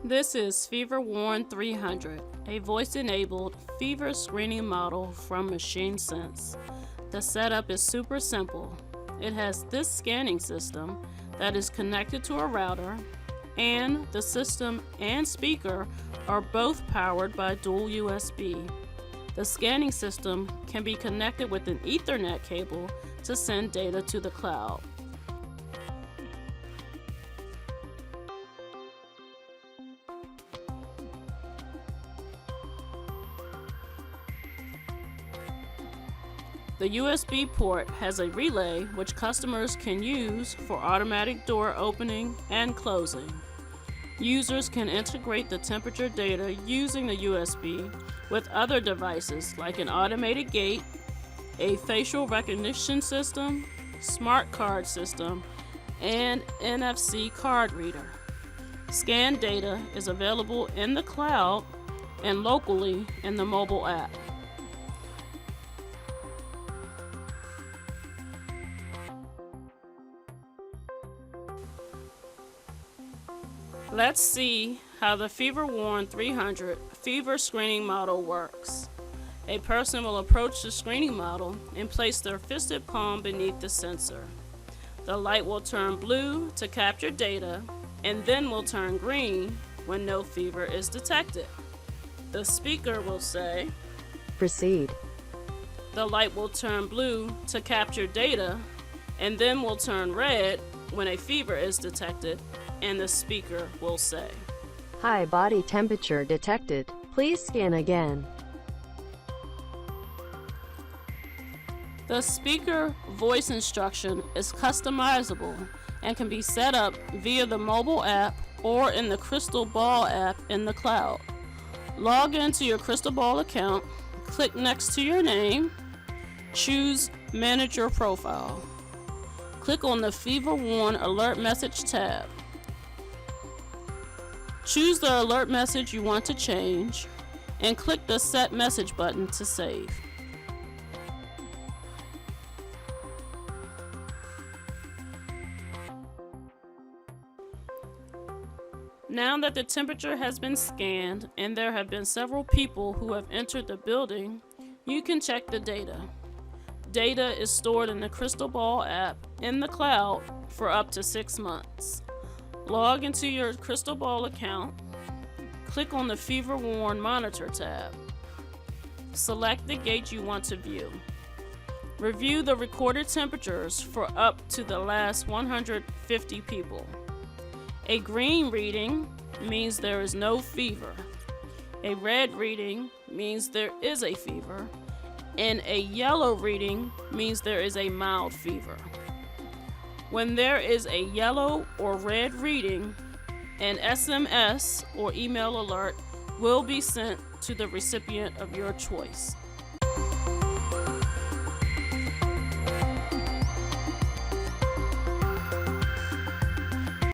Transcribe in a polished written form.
This is FeverWarn 300, a voice-enabled fever screening model from Machine Sense. The setup is super simple. It has this scanning system that is connected to a router, and the system and speaker are both powered by dual USB. The scanning system can be connected with an Ethernet cable to send data to the cloud. The USB port has a relay which customers can use for automatic door opening and closing. Users can integrate the temperature data using the USB with other devices like an automated gate, a facial recognition system, smart card system, and NFC card reader. Scanned data is available in the cloud and locally in the mobile app. Let's see how the FeverWarn 300 fever screening model works. A person will approach the screening model and place their fisted palm beneath the sensor. The light will turn blue to capture data and then will turn green when no fever is detected. The speaker will say, "Proceed." The light will turn blue to capture data and then will turn red when a fever is detected, and the speaker will say, "High body temperature detected. Please scan again." The speaker voice instruction is customizable and can be set up via the mobile app or in the Crystal Ball app in the cloud. Log into your Crystal Ball account, click next to your name, choose Manage Your Profile. Click on the FeverWarn Alert Message tab. Choose the alert message you want to change and click the Set Message button to save. Now that the temperature has been scanned and there have been several people who have entered the building, you can check the data. Data is stored in the Crystal Ball app in the cloud for up to 6 months. Log into your Crystal Ball account, click on the FeverWarn Monitor tab. Select the gate you want to view. Review the recorded temperatures for up to the last 150 people. A green reading means there is no fever. A red reading means there is a fever. And a yellow reading means there is a mild fever. When there is a yellow or red reading, an SMS or email alert will be sent to the recipient of your choice.